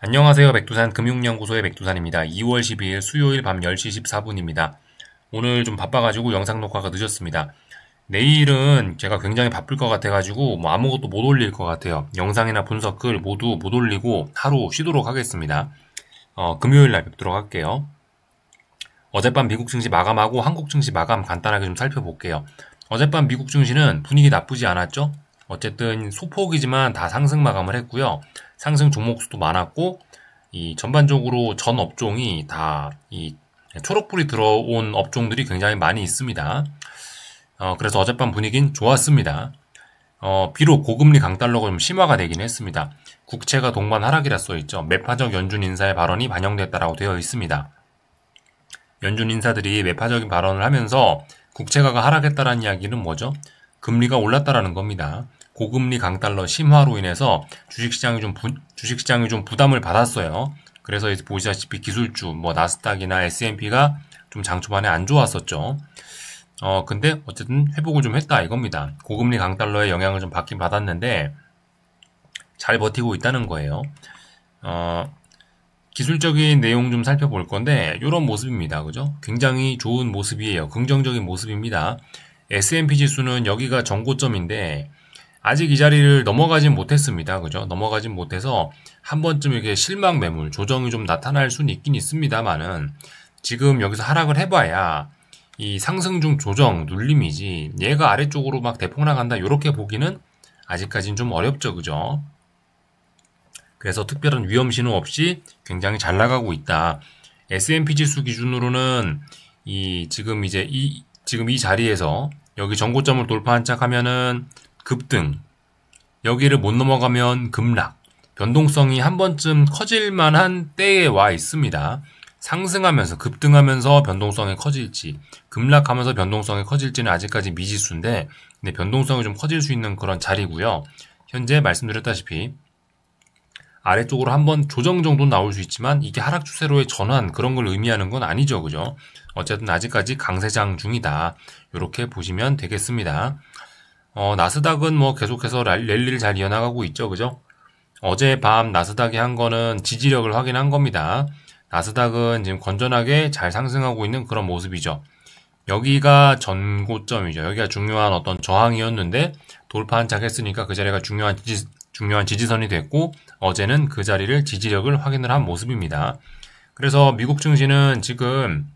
안녕하세요. 백두산 금융연구소의 백두산입니다. 2월 12일 수요일 밤 10시 14분입니다. 오늘 좀 바빠가지고 영상 녹화가 늦었습니다. 내일은 제가 굉장히 바쁠 것 같아가지고 아무것도 못 올릴 것 같아요. 영상이나 분석글 모두 못 올리고 하루 쉬도록 하겠습니다. 금요일 날 뵙도록 할게요. 어젯밤 미국 증시 마감하고 한국 증시 마감 간단하게 좀 살펴볼게요. 어젯밤 미국 증시는 분위기 나쁘지 않았죠? 어쨌든 소폭이지만 다 상승 마감을 했고요. 상승 종목 수도 많았고, 전반적으로 전 업종이 다 초록불이 들어온 업종들이 굉장히 많이 있습니다. 그래서 어젯밤 분위기는 좋았습니다. 비록 고금리 강달러가 좀 심화가 되긴 했습니다. 국채가 동반 하락이라 써있죠. 매파적 연준 인사의 발언이 반영됐다라고 되어 있습니다. 연준 인사들이 매파적인 발언을 하면서 국채가가 하락했다라는 이야기는 뭐죠? 금리가 올랐다라는 겁니다. 고금리 강달러 심화로 인해서 주식시장이 좀 부담을 받았어요. 그래서 보시다시피 기술주, 나스닥이나 S&P가 좀 장 초반에 안 좋았었죠. 근데 어쨌든 회복을 좀 했다 이겁니다. 고금리 강달러의 영향을 좀 받긴 받았는데 잘 버티고 있다는 거예요. 기술적인 내용 좀 살펴볼 건데 이런 모습입니다. 그죠? 굉장히 좋은 모습이에요. 긍정적인 모습입니다. S&P 지수는 여기가 전고점인데 아직 이 자리를 넘어가진 못했습니다. 그죠? 넘어가진 못해서 한 번쯤 이렇게 실망 매물, 조정이 좀 나타날 수는 있긴 있습니다만은 지금 여기서 하락을 해봐야 이 상승 중 조정, 눌림이지 얘가 아래쪽으로 막 대폭 나간다 이렇게 보기는 아직까지는 좀 어렵죠. 그죠? 그래서 특별한 위험 신호 없이 굉장히 잘 나가고 있다. S&P 지수 기준으로는 지금 이 자리에서 여기 전고점을 돌파한 척 하면은 급등, 여기를 못 넘어가면 급락, 변동성이 한 번쯤 커질 만한 때에 와 있습니다. 상승하면서 급등하면서 변동성이 커질지, 급락하면서 변동성이 커질지는 아직까지 미지수인데 근데 변동성이 좀 커질 수 있는 그런 자리고요. 현재 말씀드렸다시피 아래쪽으로 한번 조정 정도 나올 수 있지만 이게 하락 추세로의 전환 그런 걸 의미하는 건 아니죠. 그죠? 어쨌든 아직까지 강세장 중이다. 이렇게 보시면 되겠습니다. 나스닥은 계속해서 랠리를 잘 이어나가고 있죠. 그죠? 어젯밤 나스닥이 한 거는 지지력을 확인한 겁니다. 나스닥은 지금 건전하게 잘 상승하고 있는 그런 모습이죠. 여기가 전고점이죠. 여기가 중요한 어떤 저항이었는데 돌파한 척 했으니까 그 자리가 중요한 지지선이 됐고 어제는 그 자리를 지지력을 확인을 한 모습입니다. 그래서 미국 증시는 지금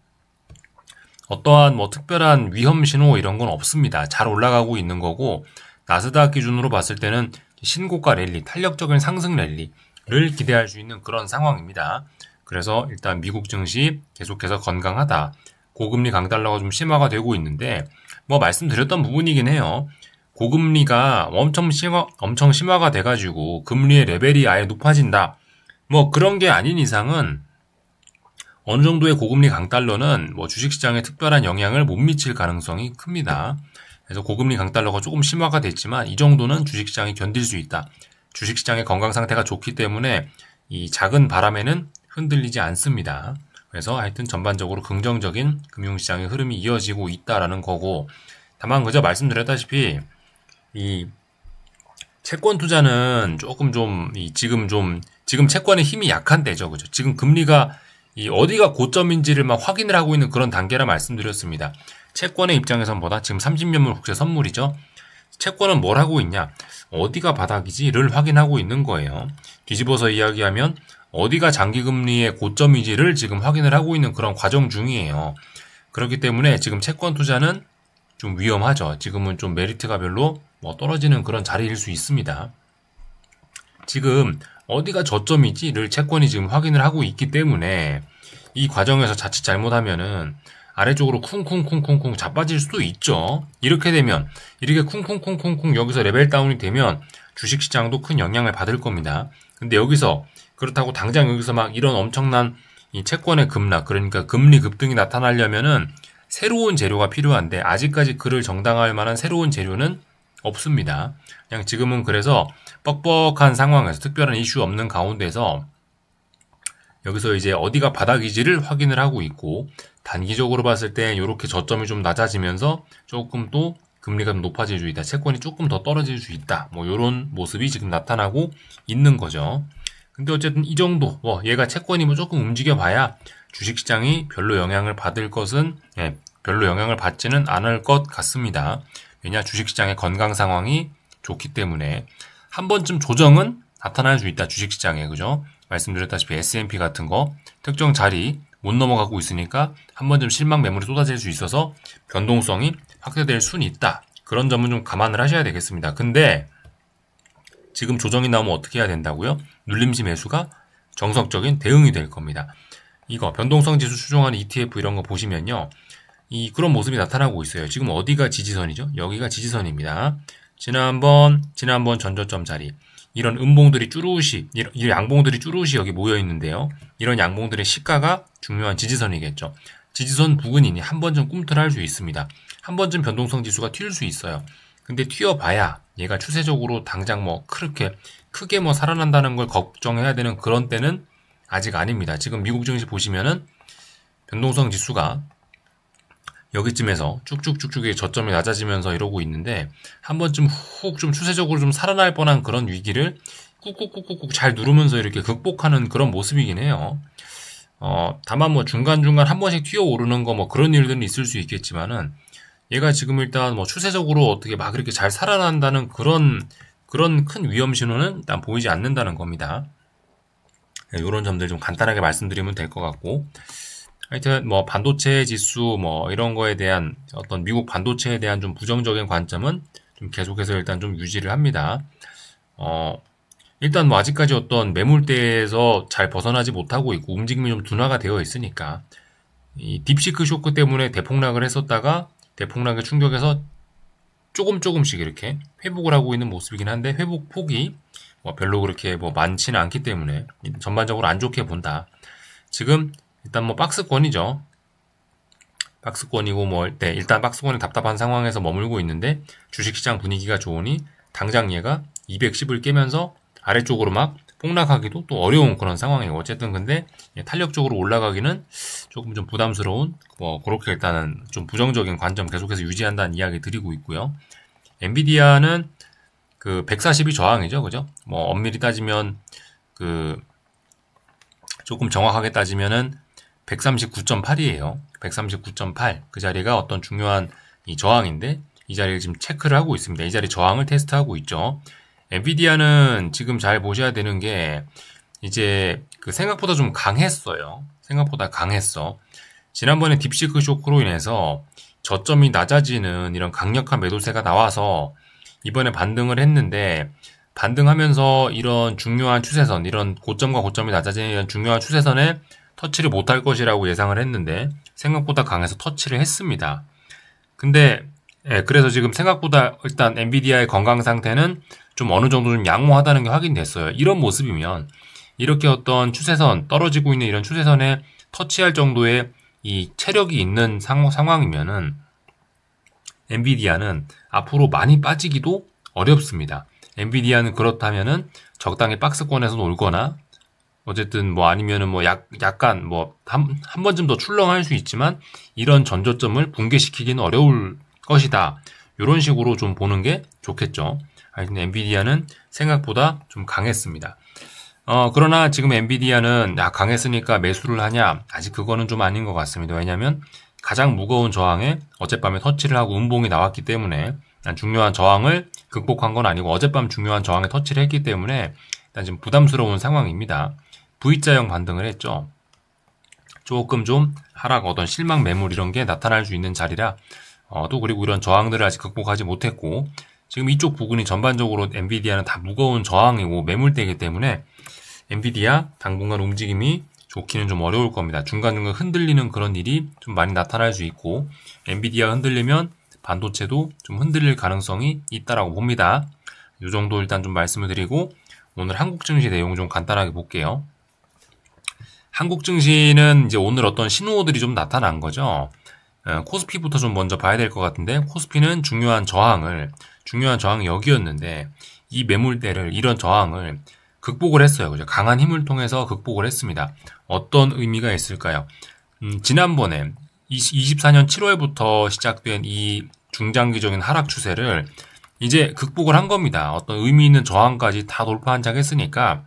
어떠한 특별한 위험 신호 이런 건 없습니다. 잘 올라가고 있는 거고 나스닥 기준으로 봤을 때는 신고가 랠리, 탄력적인 상승 랠리를 기대할 수 있는 그런 상황입니다. 그래서 일단 미국 증시 계속해서 건강하다. 고금리 강달러가 좀 심화가 되고 있는데 말씀드렸던 부분이긴 해요. 고금리가 엄청 심화가 돼가지고 금리의 레벨이 아예 높아진다. 그런 게 아닌 이상은 어느 정도의 고금리 강달러는 주식시장에 특별한 영향을 못 미칠 가능성이 큽니다. 그래서 고금리 강달러가 조금 심화가 됐지만 이 정도는 주식시장이 견딜 수 있다. 주식시장의 건강 상태가 좋기 때문에 이 작은 바람에는 흔들리지 않습니다. 그래서 하여튼 전반적으로 긍정적인 금융시장의 흐름이 이어지고 있다라는 거고 다만 그저 말씀드렸다시피 이 채권 투자는 조금 지금 채권의 힘이 약한 때죠. 그죠? 지금 금리가 어디가 고점인지를 막 확인을 하고 있는 그런 단계라 말씀드렸습니다. 채권의 입장에선 지금 30년물 국채 선물이죠. 채권은 뭘 하고 있냐? 어디가 바닥이지를 확인하고 있는 거예요. 뒤집어서 이야기하면 어디가 장기금리의 고점이지를 지금 확인을 하고 있는 그런 과정 중이에요. 그렇기 때문에 지금 채권 투자는 좀 위험하죠. 지금은 좀 메리트가 별로 떨어지는 그런 자리일 수 있습니다. 지금 어디가 저점이지를 채권이 지금 확인을 하고 있기 때문에 이 과정에서 자칫 잘못하면은 아래쪽으로 쿵쿵쿵쿵쿵 자빠질 수도 있죠. 이렇게 되면 이렇게 쿵쿵쿵쿵쿵 여기서 레벨 다운이 되면 주식시장도 큰 영향을 받을 겁니다. 근데 그렇다고 당장 여기서 막 이런 엄청난 이 채권의 급락, 그러니까 금리 급등이 나타나려면은 새로운 재료가 필요한데 아직까지 그를 정당화할 만한 새로운 재료는 없습니다. 그냥 지금은 그래서 뻑뻑한 상황에서 특별한 이슈 없는 가운데서 여기서 이제 어디가 바닥이지를 확인을 하고 있고 단기적으로 봤을 때 이렇게 저점이 좀 낮아지면서 조금 또 금리가 좀 높아질 수 있다. 채권이 조금 더 떨어질 수 있다. 이런 모습이 지금 나타나고 있는 거죠. 근데 어쨌든 이 정도, 얘가 채권이 뭐 조금 움직여봐야 주식시장이 별로 영향을 받을 것은, 별로 영향을 받지는 않을 것 같습니다. 왜냐, 주식시장의 건강 상황이 좋기 때문에 한 번쯤 조정은 나타날 수 있다, 주식시장에. 그죠? 말씀드렸다시피 S&P 같은 거 특정 자리 못 넘어가고 있으니까 한 번쯤 실망 매물이 쏟아질 수 있어서 변동성이 확대될 수는 있다. 그런 점은 좀 감안을 하셔야 되겠습니다. 근데 지금 조정이 나오면 어떻게 해야 된다고요? 눌림시 매수가 정석적인 대응이 될 겁니다. 이거 변동성 지수 추종하는 ETF 이런 거 보시면요. 그런 모습이 나타나고 있어요. 지금 어디가 지지선이죠? 여기가 지지선입니다. 지난번 전저점 자리. 이런 음봉들이 쭈루시, 이 양봉들이 쭈루시 여기 모여 있는데요. 이런 양봉들의 시가가 중요한 지지선이겠죠. 지지선 부근이니 한 번쯤 꿈틀할 수 있습니다. 한 번쯤 변동성 지수가 튈 수 있어요. 근데 튀어봐야 얘가 추세적으로 당장 뭐 그렇게 크게 뭐 살아난다는 걸 걱정해야 되는 그런 때는 아직 아닙니다. 지금 미국 증시 보시면은 변동성 지수가 여기쯤에서 쭉쭉쭉쭉 저점이 낮아지면서 이러고 있는데 한 번쯤 훅 좀 추세적으로 좀 살아날 뻔한 그런 위기를 꾹꾹꾹꾹 잘 누르면서 이렇게 극복하는 그런 모습이긴 해요. 다만 뭐 중간중간 한 번씩 튀어오르는 거 뭐 그런 일들은 있을 수 있겠지만은 얘가 지금 일단 뭐 추세적으로 어떻게 막 이렇게 잘 살아난다는 그런 큰 위험 신호는 일단 보이지 않는다는 겁니다. 이런 점들 좀 간단하게 말씀드리면 될 것 같고, 하여튼 뭐 반도체 지수 뭐 이런 거에 대한 어떤 미국 반도체에 대한 좀 부정적인 관점은 좀 계속해서 일단 좀 유지를 합니다. 일단 뭐 아직까지 어떤 매물대에서 잘 벗어나지 못하고 있고 움직임이 좀 둔화가 되어 있으니까 이 딥시크 쇼크 때문에 대폭락을 했었다가 대폭락의 충격에서 조금씩 이렇게 회복을 하고 있는 모습이긴 한데 회복 폭이 뭐 별로 그렇게 뭐 많지는 않기 때문에 전반적으로 안 좋게 본다. 지금 일단 뭐 박스권이죠. 박스권이고 뭐 일단 박스권이 답답한 상황에서 머물고 있는데 주식시장 분위기가 좋으니 당장 얘가 210을 깨면서 아래쪽으로 막 폭락하기도 또 어려운 그런 상황이에요. 어쨌든 근데 탄력적으로 올라가기는 조금 좀 부담스러운 뭐 그렇게 일단은 좀 부정적인 관점 계속해서 유지한다는 이야기 드리고 있고요. 엔비디아는 그 140이 저항이죠. 그죠? 뭐 엄밀히 따지면 그 조금 정확하게 따지면은 139.8이에요. 139.8. 그 자리가 어떤 중요한 이 저항인데 이 자리를 지금 체크를 하고 있습니다. 이 자리 저항을 테스트하고 있죠. 엔비디아는 지금 잘 보셔야 되는 게 이제 그 생각보다 좀 강했어요. 생각보다 강했어. 지난번에 딥시크 쇼크로 인해서 저점이 낮아지는 이런 강력한 매도세가 나와서 이번에 반등을 했는데 반등하면서 이런 중요한 추세선, 이런 고점과 고점이 낮아지는 이런 중요한 추세선에 터치를 못할 것이라고 예상을 했는데 생각보다 강해서 터치를 했습니다. 근데 그래서 지금 생각보다 일단 엔비디아의 건강 상태는 좀 어느 정도 좀 양호하다는 게 확인됐어요. 이런 모습이면 이렇게 어떤 추세선, 떨어지고 있는 이런 추세선에 터치할 정도의 이 체력이 있는 상황이면은 엔비디아는 앞으로 많이 빠지기도 어렵습니다. 엔비디아는 그렇다면은 적당히 박스권에서 놀거나 어쨌든 뭐 아니면은 뭐 약간 뭐 한 번쯤 더 출렁할 수 있지만 이런 전저점을 붕괴시키기는 어려울 것이다. 이런 식으로 좀 보는 게 좋겠죠. 하여튼 엔비디아는 생각보다 좀 강했습니다. 그러나 지금 엔비디아는 강했으니까 매수를 하냐? 아직 그거는 좀 아닌 것 같습니다. 왜냐하면 가장 무거운 저항에 어젯밤에 터치를 하고 음봉이 나왔기 때문에 중요한 저항을 극복한 건 아니고 어젯밤 중요한 저항에 터치를 했기 때문에 일단 지금 부담스러운 상황입니다. V자형 반등을 했죠. 조금 좀 하락, 어떤 실망 매물 이런 게 나타날 수 있는 자리라 또 그리고 이런 저항들을 아직 극복하지 못했고 지금 이쪽 부분이 전반적으로 엔비디아는 다 무거운 저항이고 매물대이기 때문에 엔비디아 당분간 움직임이 좋기는 좀 어려울 겁니다. 중간중간 흔들리는 그런 일이 좀 많이 나타날 수 있고 엔비디아 흔들리면 반도체도 좀 흔들릴 가능성이 있다라고 봅니다. 이 정도 일단 좀 말씀을 드리고 오늘 한국 증시 내용 좀 간단하게 볼게요. 한국 증시는 이제 오늘 어떤 신호들이 좀 나타난 거죠. 코스피부터 좀 먼저 봐야 될 것 같은데 코스피는 중요한 저항이 여기였는데 이 매물대를 이런 저항을 극복을 했어요. 그죠? 강한 힘을 통해서 극복을 했습니다. 어떤 의미가 있을까요? 지난번에 24년 7월부터 시작된 이 중장기적인 하락 추세를 이제 극복을 한 겁니다. 어떤 의미 있는 저항까지 다 돌파 한장 했으니까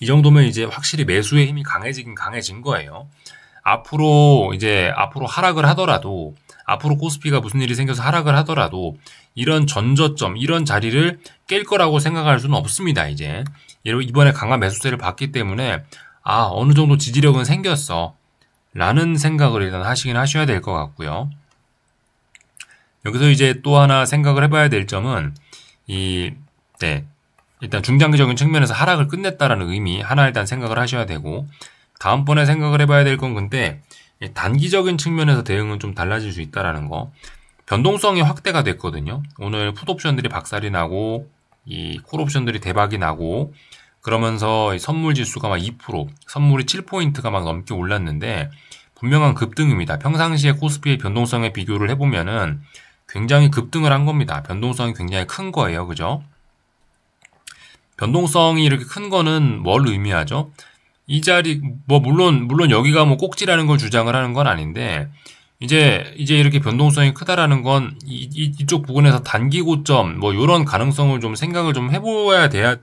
이 정도면 이제 확실히 매수의 힘이 강해진 거예요. 앞으로 하락을 하더라도, 앞으로 코스피가 무슨 일이 생겨서 하락을 하더라도 이런 전저점, 이런 자리를 깰 거라고 생각할 수는 없습니다. 이제 이번에 강한 매수세를 봤기 때문에 어느 정도 지지력은 생겼어 라는 생각을 일단 하시긴 하셔야 될 것 같고요. 여기서 이제 또 하나 생각을 해봐야 될 점은 일단 중장기적인 측면에서 하락을 끝냈다라는 의미 하나 일단 생각을 하셔야 되고, 다음번에 생각을 해봐야 될 건 근데 단기적인 측면에서 대응은 좀 달라질 수 있다라는 거. 변동성이 확대가 됐거든요. 오늘 풋옵션들이 박살이 나고 이 콜옵션들이 대박이 나고 그러면서 선물 지수가 막 2%, 선물이 7포인트가 막 넘게 올랐는데 분명한 급등입니다. 평상시에 코스피의 변동성에 비교를 해보면은 굉장히 급등을 한 겁니다. 변동성이 굉장히 큰 거예요. 그죠? 변동성이 이렇게 큰 거는 뭘 의미하죠? 이 자리, 물론 여기가 꼭지라는 걸 주장을 하는 건 아닌데, 이제 이렇게 변동성이 크다라는 건 이쪽 부분에서 단기 고점, 요런 가능성을 좀 생각을 좀 해봐야 돼야,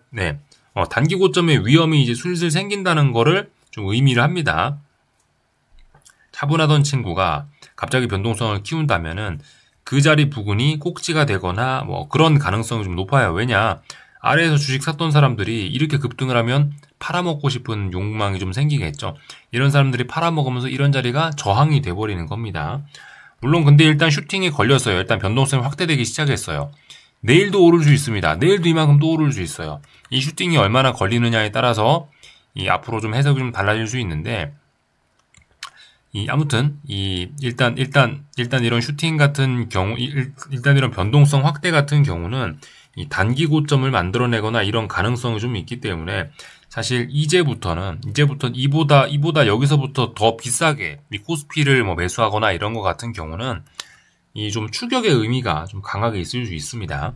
단기 고점의 위험이 이제 슬슬 생긴다는 거를 좀 의미를 합니다. 차분하던 친구가 갑자기 변동성을 키운다면은 그 자리 부근이 꼭지가 되거나 그런 가능성이 좀 높아요. 왜냐? 아래에서 주식 샀던 사람들이 이렇게 급등을 하면 팔아먹고 싶은 욕망이 좀 생기겠죠. 이런 사람들이 팔아먹으면서 이런 자리가 저항이 돼버리는 겁니다. 물론 근데 일단 슈팅이 걸렸어요. 일단 변동성이 확대되기 시작했어요. 내일도 오를 수 있습니다. 내일도 이만큼 또 오를 수 있어요. 이 슈팅이 얼마나 걸리느냐에 따라서 앞으로 좀 해석이 좀 달라질 수 있는데, 아무튼 일단 이런 슈팅 같은 경우, 일단 이런 변동성 확대 같은 경우는 이 단기 고점을 만들어내거나 이런 가능성이 좀 있기 때문에 사실 이제부터는 이보다 여기서부터 더 비싸게 이 코스피를 매수하거나 이런 것 같은 경우는 이 좀 추격의 의미가 좀 강하게 있을 수 있습니다.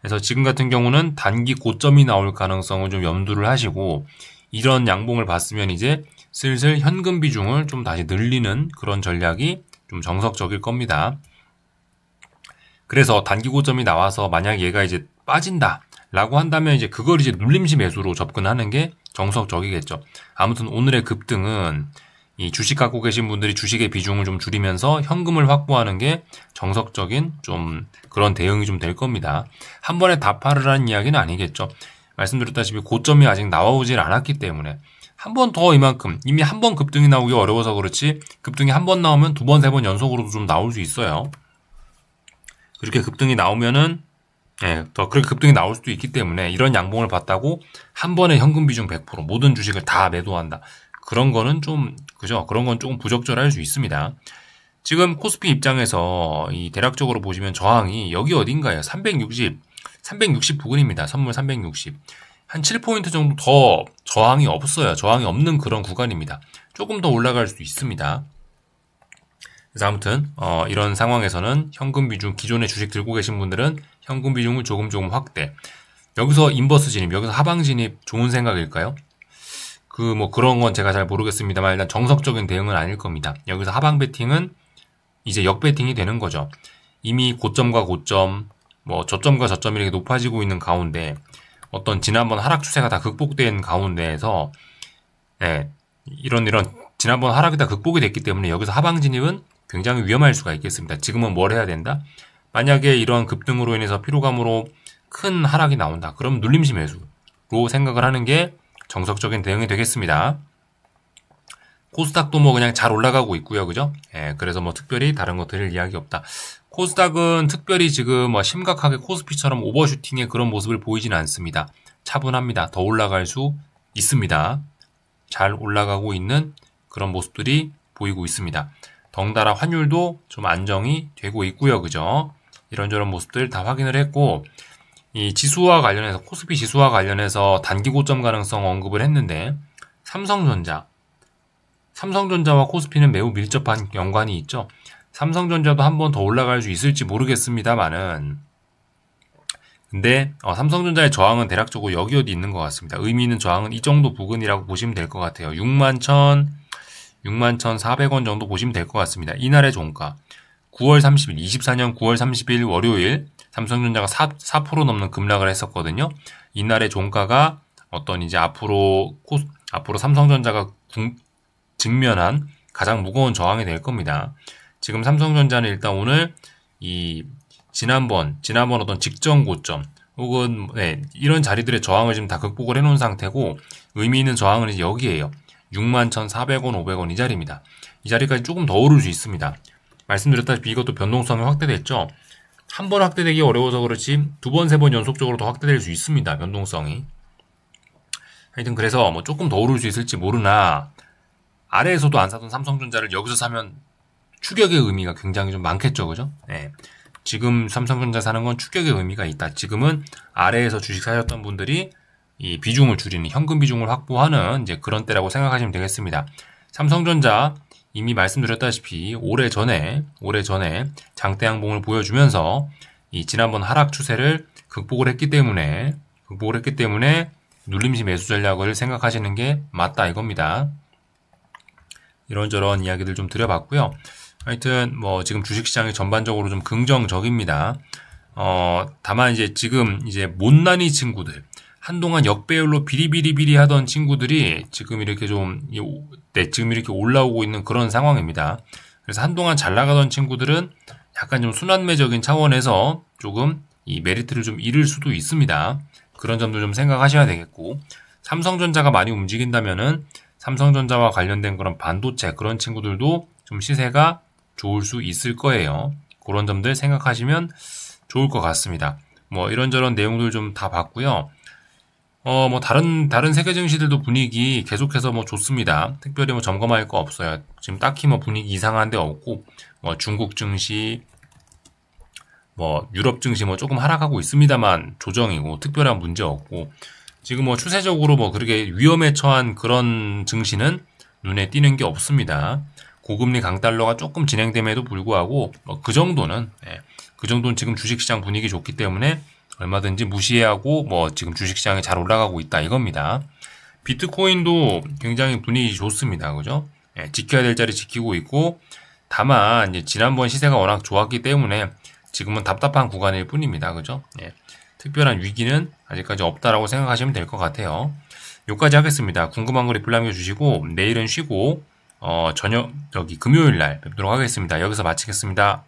그래서 지금 같은 경우는 단기 고점이 나올 가능성을 좀 염두를 하시고, 이런 양봉을 봤으면 이제 슬슬 현금 비중을 좀 다시 늘리는 그런 전략이 좀 정석적일 겁니다. 그래서 단기 고점이 나와서 만약 얘가 이제 빠진다 라고 한다면 이제 그걸 이제 눌림시 매수로 접근하는 게 정석적이겠죠. 아무튼 오늘의 급등은 이 주식 갖고 계신 분들이 주식의 비중을 좀 줄이면서 현금을 확보하는 게 정석적인 좀 그런 대응이 좀 될 겁니다. 한 번에 다 팔으라는 이야기는 아니겠죠. 말씀드렸다시피 고점이 아직 나와오질 않았기 때문에 한 번 더 이만큼, 이미 한 번 급등이 나오기 어려워서 그렇지 급등이 한 번 나오면 두 번, 세 번 연속으로도 좀 나올 수 있어요. 그렇게 급등이 나오면은 더 그렇게 급등이 나올 수도 있기 때문에 이런 양봉을 봤다고 한 번에 현금 비중 100% 모든 주식을 다 매도한다. 그런 거는 좀, 그죠? 그런 건 조금 부적절할 수 있습니다. 지금 코스피 입장에서 대략적으로 보시면 저항이 여기 어딘가요? 360 부근입니다. 선물 360. 한 7포인트 정도 더 저항이 없어요. 저항이 없는 그런 구간입니다. 조금 더 올라갈 수도 있습니다. 그래서 아무튼 이런 상황에서는 현금 비중, 기존에 주식 들고 계신 분들은 현금 비중을 조금 확대. 여기서 인버스 진입, 여기서 하방 진입 좋은 생각일까요? 그런 건 제가 잘 모르겠습니다만 일단 정석적인 대응은 아닐 겁니다. 여기서 하방 베팅은 이제 역 베팅이 되는 거죠. 이미 고점과 고점, 저점과 저점이 이렇게 높아지고 있는 가운데 어떤 지난번 하락 추세가 다 극복된 가운데에서 이런 지난번 하락이 다 극복이 됐기 때문에 여기서 하방 진입은 굉장히 위험할 수가 있겠습니다. 지금은 뭘 해야 된다? 만약에 이런 급등으로 인해서 피로감으로 큰 하락이 나온다. 그럼 눌림시 매수로 생각을 하는 게 정석적인 대응이 되겠습니다. 코스닥도 그냥 잘 올라가고 있고요. 그죠? 그래서 특별히 다른 거 드릴 이야기 없다. 코스닥은 특별히 지금 심각하게 코스피처럼 오버슈팅의 그런 모습을 보이지는 않습니다. 차분합니다. 더 올라갈 수 있습니다. 잘 올라가고 있는 그런 모습들이 보이고 있습니다. 덩달아 환율도 좀 안정이 되고 있고요. 그죠? 이런저런 모습들 다 확인을 했고, 이 지수와 관련해서, 코스피 지수와 관련해서 단기 고점 가능성 언급을 했는데, 삼성전자와 코스피는 매우 밀접한 연관이 있죠. 삼성전자도 한 번 더 올라갈 수 있을지 모르겠습니다만은, 근데 삼성전자의 저항은 대략적으로 여기 어디 있는 것 같습니다. 의미 있는 저항은 이 정도 부근이라고 보시면 될 것 같아요. 61,400원 정도 보시면 될 것 같습니다. 이날의 종가 9월 30일, 24년 9월 30일 월요일 삼성전자가 4% 넘는 급락을 했었거든요. 이날의 종가가 어떤 이제 앞으로 삼성전자가 직면한 가장 무거운 저항이 될 겁니다. 지금 삼성전자는 일단 오늘 이 지난번 어떤 직전 고점 혹은 이런 자리들의 저항을 지금 다 극복을 해놓은 상태고, 의미 있는 저항은 이제 여기에요. 61,400원, 500원 이 자리입니다. 이 자리까지 조금 더 오를 수 있습니다. 말씀드렸다시피 이것도 변동성이 확대됐죠. 한 번 확대되기 어려워서 그렇지 두 번, 세 번 연속적으로 더 확대될 수 있습니다. 변동성이. 하여튼 그래서 뭐 조금 더 오를 수 있을지 모르나, 아래에서도 안 사던 삼성전자를 여기서 사면 추격의 의미가 굉장히 좀 많겠죠, 그죠? 네. 지금 삼성전자 사는 건 추격의 의미가 있다. 지금은 아래에서 주식 사셨던 분들이 이 비중을 줄이는, 현금 비중을 확보하는 이제 그런 때라고 생각하시면 되겠습니다. 삼성전자 이미 말씀드렸다시피 오래 전에 장대 양봉을 보여주면서 이 지난번 하락 추세를 극복을 했기 때문에 눌림시 매수 전략을 생각하시는 게 맞다 이겁니다. 이런저런 이야기들 좀 드려봤고요. 하여튼 뭐 지금 주식시장이 전반적으로 좀 긍정적입니다. 다만 이제 지금 이제 못난이 친구들, 한동안 역배열로 비리비리비리 하던 친구들이 지금 이렇게 지금 이렇게 올라오고 있는 그런 상황입니다. 그래서 한동안 잘 나가던 친구들은 약간 좀 순환매적인 차원에서 조금 이 메리트를 좀 잃을 수도 있습니다. 그런 점도 좀 생각하셔야 되겠고, 삼성전자가 많이 움직인다면은 삼성전자와 관련된 그런 반도체 그런 친구들도 좀 시세가 좋을 수 있을 거예요. 그런 점들 생각하시면 좋을 것 같습니다. 뭐 이런저런 내용들 좀 다 봤고요. 뭐 다른 세계 증시들도 분위기 계속해서 뭐 좋습니다. 특별히 뭐 점검할 거 없어요. 지금 딱히 뭐 분위기 이상한 데 없고, 뭐 중국 증시, 뭐 유럽 증시 뭐 조금 하락하고 있습니다만 조정이고 특별한 문제 없고, 지금 뭐 추세적으로 뭐 그렇게 위험에 처한 그런 증시는 눈에 띄는 게 없습니다. 고금리 강달러가 조금 진행됨에도 불구하고 그 정도는 지금 주식시장 분위기 좋기 때문에 얼마든지 무시하고 뭐 지금 주식시장이 잘 올라가고 있다 이겁니다. 비트코인도 굉장히 분위기 좋습니다. 그죠? 지켜야 될 자리 지키고 있고, 다만 이제 지난번 시세가 워낙 좋았기 때문에 지금은 답답한 구간일 뿐입니다. 그죠? 특별한 위기는 아직까지 없다라고 생각하시면 될 것 같아요. 여기까지 하겠습니다. 궁금한 거 리플 남겨주시고, 내일은 쉬고 금요일 날 뵙도록 하겠습니다. 여기서 마치겠습니다.